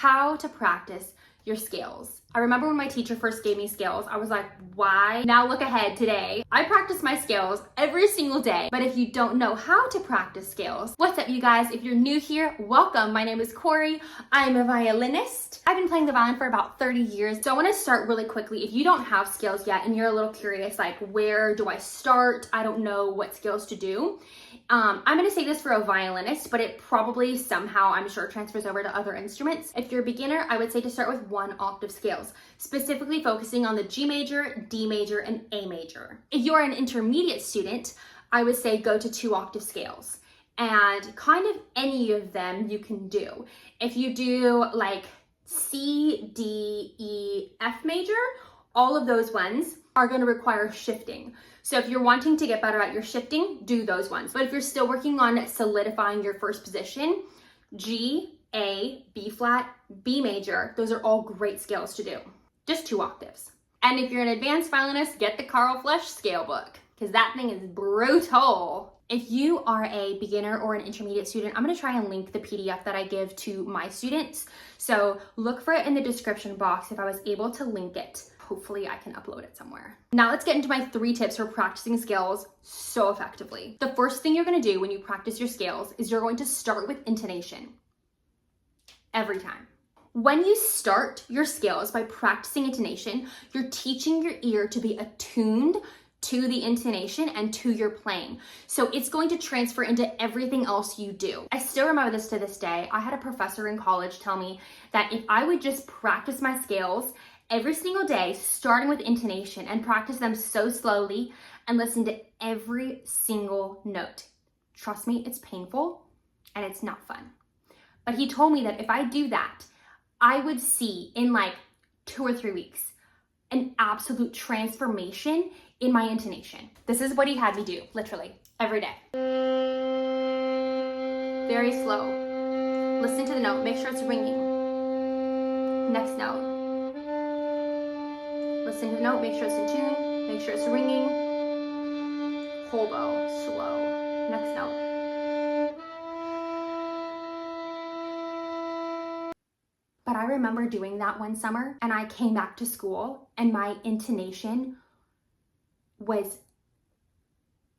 How to practice your scales. I remember when my teacher first gave me scales, I was like, why? Now look ahead today. I practice my scales every single day, but if you don't know how to practice scales, what's up you guys? If you're new here, welcome. My name is Corey. I'm a violinist. I've been playing the violin for about 30 years. So I wanna start really quickly. If you don't have scales yet and you're a little curious, like where do I start? I don't know what scales to do. I'm gonna say this for a violinist, but it probably somehow, I'm sure, transfers over to other instruments. If you're a beginner, I would say to start with 1 octave scales, specifically focusing on the G major, D major, and A major. If you're an intermediate student, I would say go to 2 octave scales, and kind of any of them you can do. If you do like C, D, E, F major, all of those ones are going to require shifting. So if you're wanting to get better at your shifting, do those ones. But if you're still working on solidifying your first position, G, A, B flat, B major, those are all great scales to do. Just 2 octaves. And if you're an advanced violinist, get the Carl Flesch scale book, because that thing is brutal. If you are a beginner or an intermediate student, I'm going to try and link the PDF that I give to my students. So look for it in the description box if I was able to link it. Hopefully I can upload it somewhere. Now let's get into my 3 tips for practicing scales so effectively. The first thing you're going to do when you practice your scales is you're going to start with intonation. Every time. When you start your scales by practicing intonation, you're teaching your ear to be attuned to the intonation and to your playing. So it's going to transfer into everything else you do. I still remember this to this day. I had a professor in college tell me that if I would just practice my scales every single day, starting with intonation, and practice them so slowly and listen to every single note. Trust me, it's painful and it's not fun. But he told me that if I do that, I would see in like 2 or 3 weeks an absolute transformation in my intonation. This is what he had me do, literally, every day. Very slow. Listen to the note, make sure it's ringing. Next note. Listen to the note, make sure it's in tune, make sure it's ringing. Whole bow, slow. Next note. But I remember doing that one summer and I came back to school and my intonation was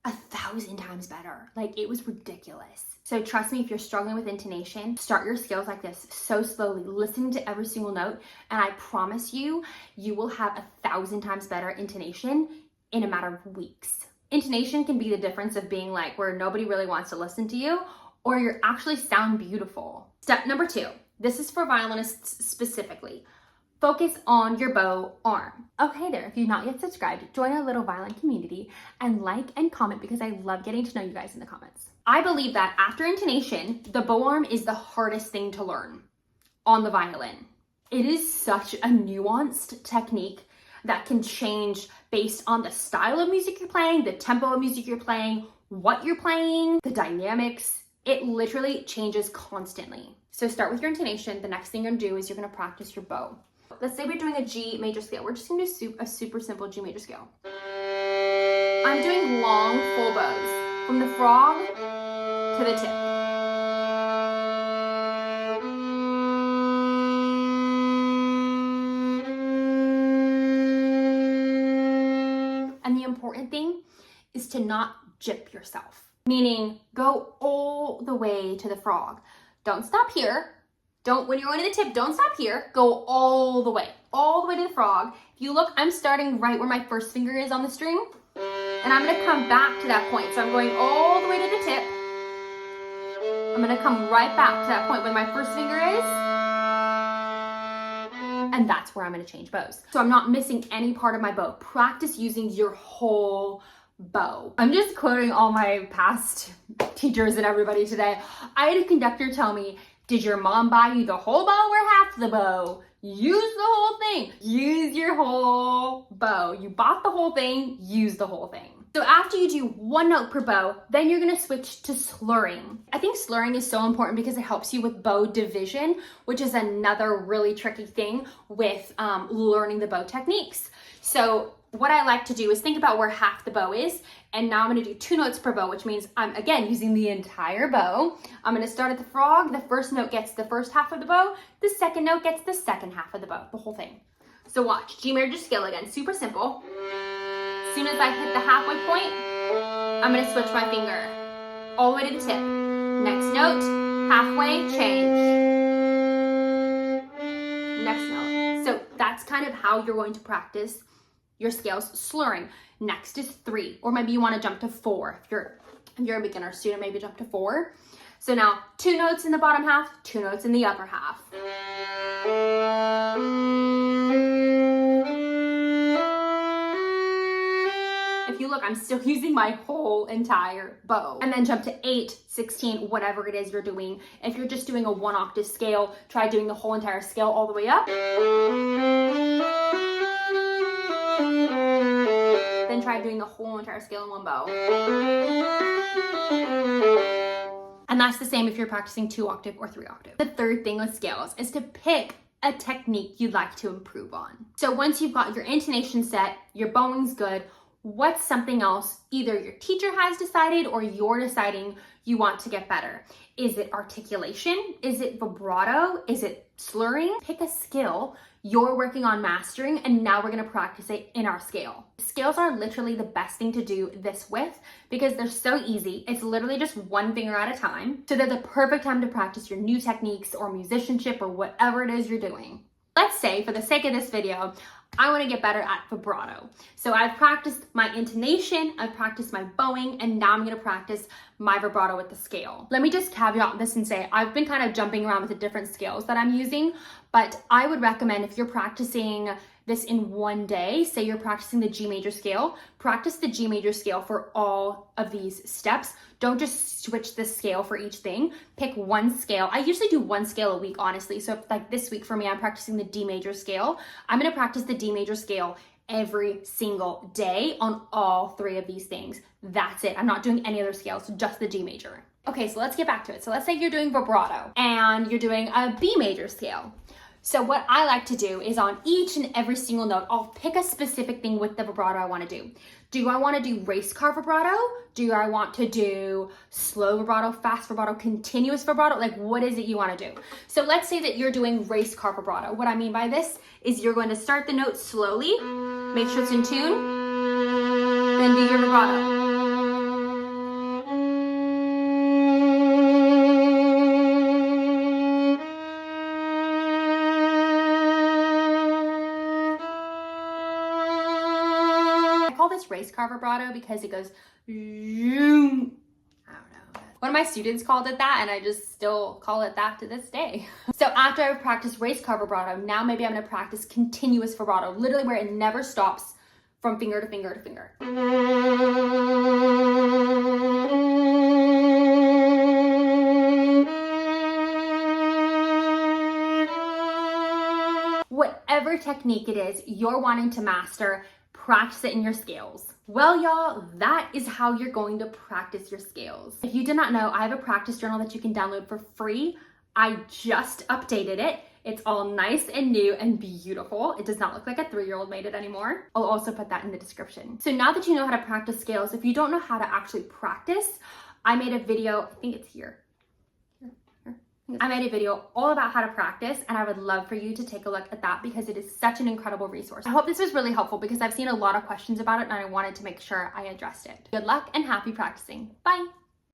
1,000 times better. Like, it was ridiculous. So trust me, if you're struggling with intonation, start your scales like this, so slowly, listening to every single note, and I promise you, you will have 1,000 times better intonation in a matter of weeks. Intonation can be the difference of being like where nobody really wants to listen to you, or you actually sound beautiful. Step number 2, this is for violinists specifically. Focus on your bow arm. Okay there, if you've not yet subscribed, join our little violin community and like and comment because I love getting to know you guys in the comments. I believe that after intonation, the bow arm is the hardest thing to learn on the violin. It is such a nuanced technique that can change based on the style of music you're playing, the tempo of music you're playing, what you're playing, the dynamics. It literally changes constantly. So start with your intonation. The next thing you're gonna do is you're gonna practice your bow. Let's say we're doing a G major scale. We're just gonna do a super simple G major scale. I'm doing long full bows from the frog to the tip. And the important thing is to not jip yourself, meaning go all the way to the frog. Don't stop here. When you're going to the tip, don't stop here. Go all the way to the frog. If you look, I'm starting right where my first finger is on the string, and I'm gonna come back to that point. So I'm going all the way to the tip. I'm gonna come right back to that point where my first finger is, and that's where I'm gonna change bows. So I'm not missing any part of my bow. Practice using your whole bow. I'm just quoting all my past teachers and everybody today. I had a conductor tell me, did your mom buy you the whole bow or half the bow? Use the whole thing. Use your whole bow. You bought the whole thing, use the whole thing. So after you do one note per bow, then you're gonna switch to slurring. I think slurring is so important because it helps you with bow division, which is another really tricky thing with learning the bow techniques. So what I like to do is think about where half the bow is, and now I'm gonna do 2 notes per bow, which means I'm again using the entire bow. I'm gonna start at the frog. The first note gets the first half of the bow. The second note gets the second half of the bow, the whole thing. So watch, G major scale again, super simple. As soon as I hit the halfway point, I'm gonna switch my finger all the way to the tip. Next note, halfway, change. Next note. So that's kind of how you're going to practice your scales slurring. Next is 3, or maybe you want to jump to 4. If you're a beginner student, maybe jump to 4. So now 2 notes in the bottom half, 2 notes in the upper half. If you look, I'm still using my whole entire bow. And then jump to 8, 16, whatever it is you're doing. If you're just doing a 1 octave scale, try doing the whole entire scale all the way up. Then try doing the whole entire scale in 1 bow. And that's the same if you're practicing 2 octave or 3 octave. The third thing with scales is to pick a technique you'd like to improve on. So once you've got your intonation set, your bowing's good, what's something else either your teacher has decided or you're deciding you want to get better? Is it articulation? Is it vibrato? Is it slurring? Pick a skill you're working on mastering, and now we're gonna practice it in our scale. Scales are literally the best thing to do this with because they're so easy. It's literally just 1 finger at a time. So they're the perfect time to practice your new techniques or musicianship or whatever it is you're doing. Let's say, for the sake of this video, I want to get better at vibrato. So I've practiced my intonation, I've practiced my bowing, and now I'm going to practice my vibrato with the scale. Let me just caveat this and say I've been kind of jumping around with the different scales that I'm using, but I would recommend if you're practicing this in 1 day, say you're practicing the G major scale, practice the G major scale for all of these steps. Don't just switch the scale for each thing. Pick 1 scale. I usually do 1 scale a week, honestly. So if, like this week for me, I'm practicing the D major scale. I'm gonna practice the D major scale every single day on all 3 of these things. That's it. I'm not doing any other scales, just the G major. Okay, so let's get back to it. So let's say you're doing vibrato and you're doing a B major scale. So what I like to do is on each and every single note, I'll pick a specific thing with the vibrato I want to do. Do I want to do race car vibrato? Do I want to do slow vibrato, fast vibrato, continuous vibrato? Like, what is it you want to do? So let's say that you're doing race car vibrato. What I mean by this is you're going to start the note slowly, make sure it's in tune, then do your vibrato. Race car vibrato because it goes zoom. I don't know. One of my students called it that, and I just still call it that to this day. So after I've practiced race car vibrato, now maybe I'm going to practice continuous vibrato, literally where it never stops from finger to finger to finger. Whatever technique it is you're wanting to master, practice it in your scales. Well, y'all, that is how you're going to practice your scales. If you did not know, I have a practice journal that you can download for free. I just updated it. It's all nice and new and beautiful. It does not look like a 3-year-old made it anymore. I'll also put that in the description. So now that you know how to practice scales, if you don't know how to actually practice, I made a video, I think it's here. I made a video all about how to practice, and I would love for you to take a look at that because it is such an incredible resource. I hope this was really helpful because I've seen a lot of questions about it and I wanted to make sure I addressed it. Good luck and happy practicing. Bye.